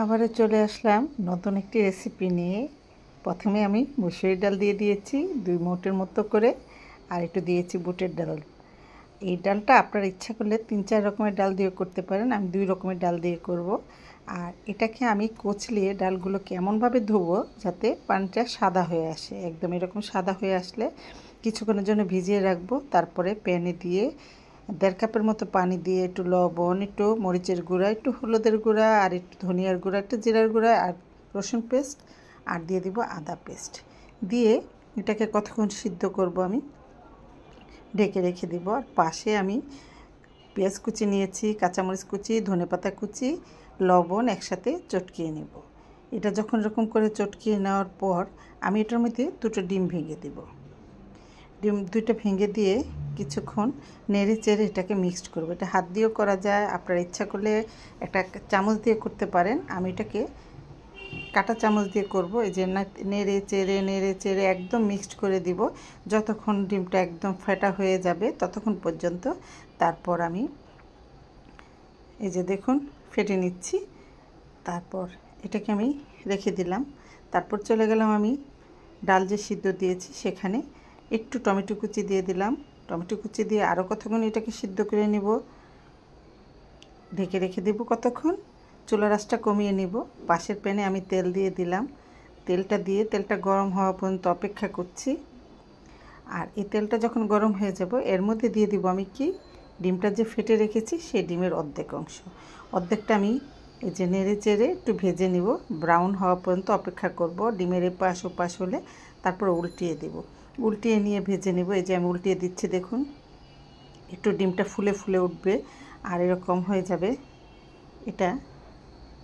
আবারও চলে আসলাম নতুন একটি রেসিপি নিয়ে। প্রথমে আমি মুসুরির ডাল দিয়ে দিয়েছি 2 মুঠের মতো করে, আর একটু দিয়েছি বুটের ডাল। এই ডালটা আপনার ইচ্ছা করলে 3-4 রকমের ডাল দিয়ে করতে পারেন, আমি 2 রকমের ডাল দিয়ে করব। আর এটাকে আমি কচলিয়ে ডালগুলোকে এমনভাবে ধোবো যাতে পানিটা সাদা হয়ে আসে, একদম এরকম সাদা হয়ে আসলে কিছুক্ষণের জন্য ভিজিয়ে রাখবো। তারপরে প্যানে দিয়ে 1.5 কাপের মতো পানি দিয়ে একটু লবণ, একটু মরিচের গুঁড়া, একটু হলুদের গুঁড়া, আর একটু ধনিয়ার গুঁড়া, একটু জিরার গুঁড়া, আর রসুন পেস্ট, আর দিয়ে দিব আদা পেস্ট দিয়ে এটাকে কতক্ষণ সিদ্ধ করব আমি ঢেকে রেখে দিব। আর পাশে আমি পেঁয়াজ কুচি নিয়েছি, কাঁচামরিচ কুচি, ধনেপাতা কুচি, লবণ একসাথে চটকিয়ে নেব। এটা যখন এরকম করে চটকিয়ে নেওয়ার পর আমি এটার মধ্যে 2টো ডিম ভেঙে দেব। ডিম 2টা ভেঙে দিয়ে কিছুক্ষণ নেড়ে চেড়ে এটাকে মিক্সড করব। এটা হাত দিয়েও করা যায়, আপনারা ইচ্ছা করলে একটা চামচ দিয়ে করতে পারেন। আমি এটাকে কাঁটা চামচ দিয়ে করব। এই যে নেড়ে চেড়ে একদম মিক্সড করে দিব যতক্ষণ ডিমটা একদম ফেটা হয়ে যাবে ততক্ষণ পর্যন্ত। তারপর আমি এই যে দেখুন ফেটে নিচ্ছি। তারপর এটাকে আমি রেখে দিলাম। তারপর চলে গেলাম আমি ডাল যে সিদ্ধ দিয়েছি সেখানে একটু টমেটো কুচি দিয়ে দিলাম। টমেটো কুচি দিয়ে আরও কতক্ষণ এটাকে সিদ্ধ করে নিব, ঢেকে রেখে দেব কতক্ষণ। চুলার আঁচটা কমিয়ে নিব। পাশের প্যানে আমি তেল দিয়ে দিলাম। তেলটা গরম হওয়া পর্যন্ত অপেক্ষা করছি। আর এই তেলটা যখন গরম হয়ে যাব এর মধ্যে দিয়ে দিব আমি কি ডিমটা যে ফেটে রেখেছি সেই ডিমের অর্ধেকটা আমি এই যে নেড়ে চেড়ে একটু ভেজে নিব। ব্রাউন হওয়া পর্যন্ত অপেক্ষা করব। ডিমের এপাশ ওপাশ হলে তারপর উল্টিয়ে দেব। উল্টিয়ে নিয়ে ভেজে নেব। এই যে আমি উল্টিয়ে দিচ্ছি, দেখুন একটু ডিমটা ফুলে ফুলে উঠবে আর এরকম হয়ে যাবে। এটা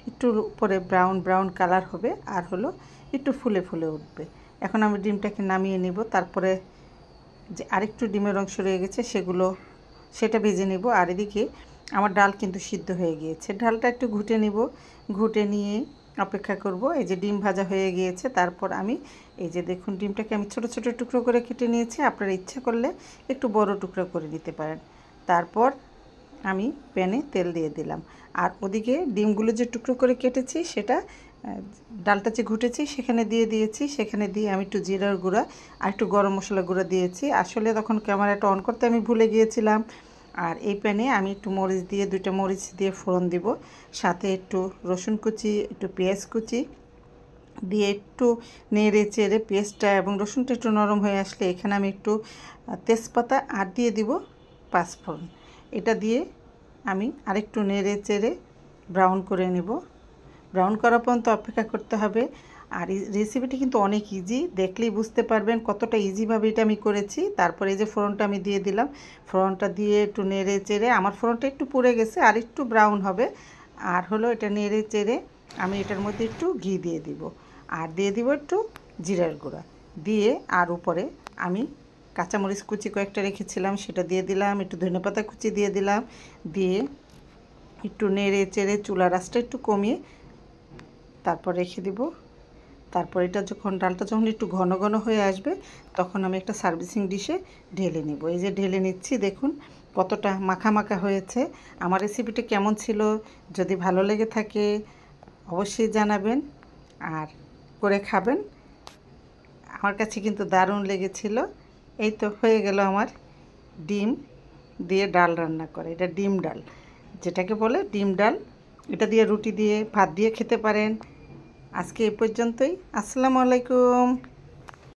একটু পরে ব্রাউন কালার হবে আর হলো একটু ফুলে ফুলে উঠবে। এখন আমি ডিমটাকে নামিয়ে নেব। তারপরে যে আরেকটু ডিমের অংশ রয়ে গেছে সেটা ভেজে নেব। আর এদিকে আমার ডাল কিন্তু সিদ্ধ হয়ে গিয়েছে। ডালটা একটু ঘুটে নিব, ঘুটে নিয়ে অপেক্ষা করব। এই যে ডিম ভাজা হয়ে গিয়েছে। তারপর আমি এই যে দেখুন ডিমটাকে আমি ছোট ছোট টুকরো করে কেটে নিয়েছি। আপনারা ইচ্ছা করলে একটু বড় টুকরো করে নিতে পারেন। তারপর আমি প্যানে তেল দিয়ে দিলাম। আর ওদিকে ডিমগুলো যে টুকরো করে কেটেছি সেটা ডালটা যে ঘুটেছি সেখানে দিয়ে দিয়েছি। সেখানে দিয়ে আমি একটু জিরার গুঁড়া আর একটু গরম মশলা গুঁড়া দিয়েছি। আসলে তখন ক্যামেরাটা অন করতে আমি ভুলে গিয়েছিলাম। আর এই প্যানে আমি একটু মরিচ দিয়ে 2টা মরিচ দিয়ে ফোড়ন দিব, সাথে একটু রসুন কুচি, একটু পেঁয়াজ কুচি দিয়ে একটু নেড়ে চেড়ে পেঁয়াজটা এবং রসুনটা একটু নরম হয়ে আসলে এখানে আমি একটু তেজপাতা আর দিয়ে দিব 5 ফোড়ন। এটা দিয়ে আমি আরেকটু নেড়ে চেড়ে ব্রাউন করে নেব। ব্রাউন করা পর্যন্ত অপেক্ষা করতে হবে। আর এই রেসিপিটি কিন্তু অনেক ইজি, দেখলেই বুঝতে পারবেন কতটা ইজিভাবে এটা আমি করেছি। তারপরে এই যে ফোড়নটা আমি দিয়ে দিলাম। ফোড়নটা দিয়ে একটু নেড়ে চেড়ে, আমার ফোড়নটা একটু পুড়ে গেছে আর একটু ব্রাউন হবে। আর হলো এটা নেড়ে চেড়ে আমি এটার মধ্যে একটু ঘি দিয়ে দিব, আর দিয়ে দিব একটু জিরার গুঁড়া দিয়ে, আর উপরে আমি কাঁচামরিচ কুচি কয়েকটা রেখেছিলাম সেটা দিয়ে দিলাম, একটু ধনেপাতা কুচি দিয়ে দিলাম, দিয়ে একটু নেড়ে চেড়ে চুলার আঁচটা একটু কমিয়ে তারপর রেখে দিব। তারপর ডালটা যখন একটু ঘন ঘন হয়ে আসবে তখন আমি একটা সার্ভিসিং ডিশে ঢেলে নেব। এই যে ঢেলে নিচ্ছি, দেখুন কতটা মাখা মাখা হয়েছে। আমার রেসিপিটা কেমন ছিল যদি ভালো লেগে থাকে অবশ্যই জানাবেন আর করে খাবেন। আমার কাছে কিন্তু দারুণ লেগেছিল। এই তো হয়ে গেল আমার ডিম দিয়ে ডাল রান্না করে। এটা ডিম ডাল যেটাকে বলে ডিম ডাল। এটা দিয়ে রুটি দিয়ে ভাত দিয়ে খেতে পারেন। আজকে এই পর্যন্তই। আসসালামু আলাইকুম।